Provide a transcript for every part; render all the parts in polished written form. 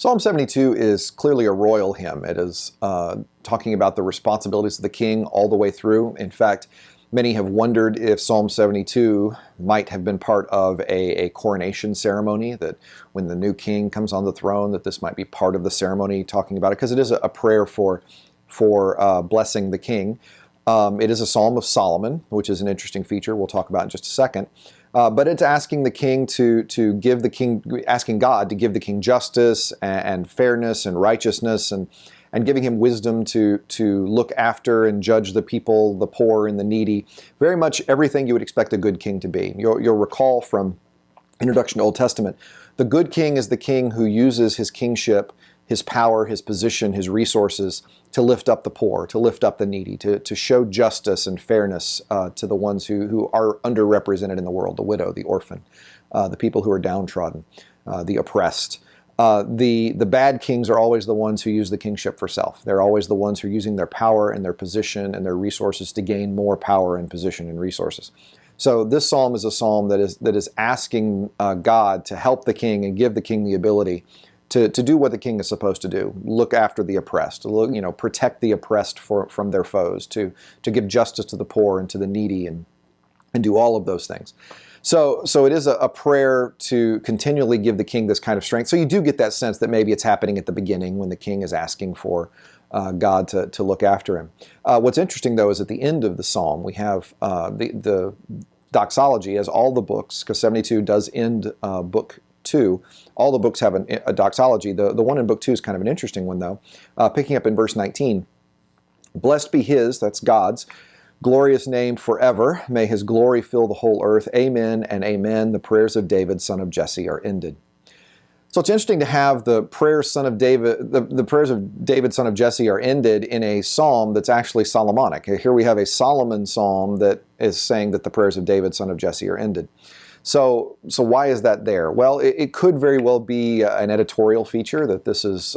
Psalm 72 is clearly a royal hymn. It is talking about the responsibilities of the king all the way through. In fact, many have wondered if Psalm 72 might have been part of a coronation ceremony, that when the new king comes on the throne, that this might be part of the ceremony talking about it, because it is a prayer for blessing the king. It is a Psalm of Solomon, which is an interesting feature we'll talk about in just a second. But it's asking the king asking God to give the king justice and fairness and righteousness, and giving him wisdom to look after and judge the people, the poor and the needy. Very much everything you would expect a good king to be. You'll recall from Introduction to Old Testament, the good king is the king who uses his kingship, his power, his position, his resources to lift up the poor, to lift up the needy, to show justice and fairness to the ones who are underrepresented in the world, the widow, the orphan, the people who are downtrodden, the oppressed. The bad kings are always the ones who use the kingship for self. They're always the ones who are using their power and their position and their resources to gain more power and position and resources. So this psalm is a psalm that is asking God to help the king and give the king the ability to do what the king is supposed to do: look after the oppressed, protect the oppressed from their foes, to give justice to the poor and to the needy, and do all of those things. So it is a prayer to continually give the king this kind of strength. So you do get that sense that maybe it's happening at the beginning when the king is asking for God to look after him. What's interesting, though, is at the end of the psalm we have the doxology, as all the books, because 72 does end book 2. All the books have a doxology. The one in book 2 is kind of an interesting one, though. Picking up in verse 19, "Blessed be his," that's God's, "glorious name forever. May his glory fill the whole earth. Amen and amen. The prayers of David, son of Jesse, are ended." So it's interesting to have the prayers of David, son of Jesse, are ended in a psalm that's actually Solomonic. Here we have a Solomon psalm that is saying that the prayers of David, son of Jesse, are ended. So why is that there? Well, it could very well be an editorial feature, that this is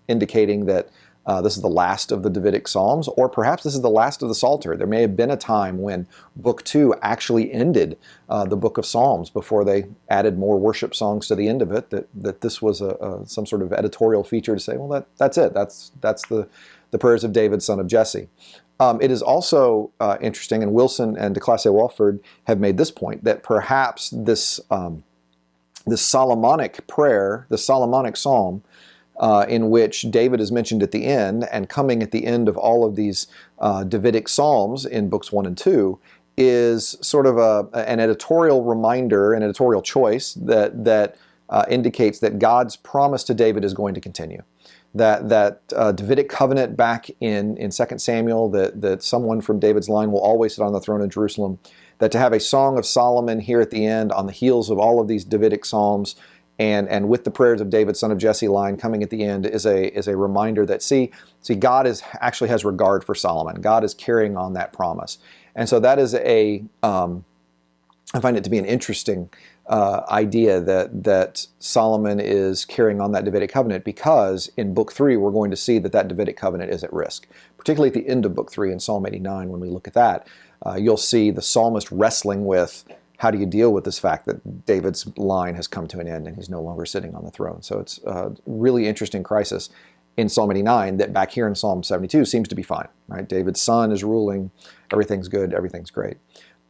indicating that this is the last of the Davidic Psalms, or perhaps this is the last of the Psalter. There may have been a time when Book 2 actually ended the book of Psalms before they added more worship songs to the end of it, that this was some sort of editorial feature to say, well, that's it. That's the prayers of David, son of Jesse. It is also interesting, and Wilson and de Classe-Walford have made this point, that perhaps this Solomonic prayer, the Solomonic psalm, in which David is mentioned at the end, and coming at the end of all of these Davidic psalms in books 1 and 2, is sort of an editorial reminder, an editorial choice that indicates that God's promise to David is going to continue. That Davidic covenant back in 2 Samuel, that someone from David's line will always sit on the throne of Jerusalem, that to have a Song of Solomon here at the end on the heels of all of these Davidic psalms, and with the prayers of David, son of Jesse line coming at the end, is a reminder that see God actually has regard for Solomon. God is carrying on that promise. And so that is I find it to be an interesting idea that Solomon is carrying on that Davidic covenant, because in Book 3 we're going to see that Davidic covenant is at risk. Particularly at the end of Book 3 in Psalm 89, when we look at that, you'll see the psalmist wrestling with, how do you deal with this fact that David's line has come to an end and he's no longer sitting on the throne? So it's a really interesting crisis in Psalm 89 that back here in Psalm 72 seems to be fine. Right? David's son is ruling, everything's good, everything's great.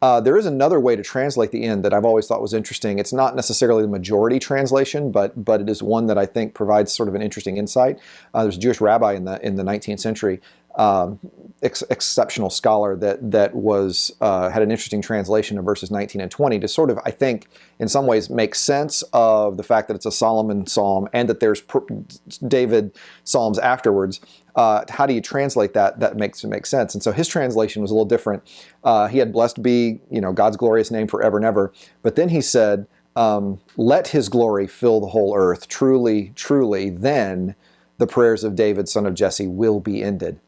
There is another way to translate the end that I've always thought was interesting. It's not necessarily the majority translation, but it is one that I think provides sort of an interesting insight. There's a Jewish rabbi in the 19th century, exceptional scholar that was had an interesting translation of verses 19 and 20 to sort of, I think, in some ways make sense of the fact that it's a Solomon psalm and that there's David psalms afterwards. How do you translate that? That makes it make sense. And so his translation was a little different. He had "blessed be, God's glorious name forever and ever," but then he said, "Let his glory fill the whole earth. Truly, truly, then the prayers of David, son of Jesse, will be ended."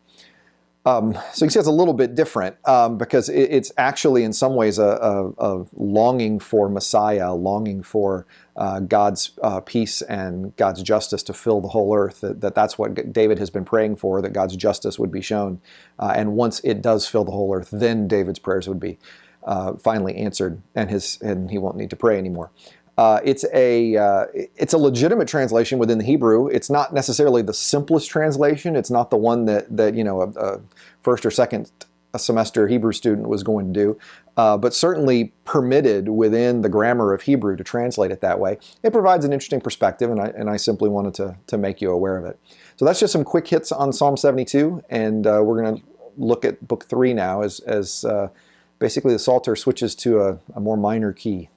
So you can see it's a little bit different, because it's actually in some ways a longing for Messiah, a longing for God's peace and God's justice to fill the whole earth. That's what David has been praying for, that God's justice would be shown. And once it does fill the whole earth, then David's prayers would be finally answered, and he won't need to pray anymore. It's a legitimate translation within the Hebrew. It's not necessarily the simplest translation. It's not the one that you know a first or second semester Hebrew student was going to do, but certainly permitted within the grammar of Hebrew to translate it that way. It provides an interesting perspective, and I simply wanted to make you aware of it. So that's just some quick hits on Psalm 72, and we're going to look at Book 3 now as basically the Psalter switches to a more minor key.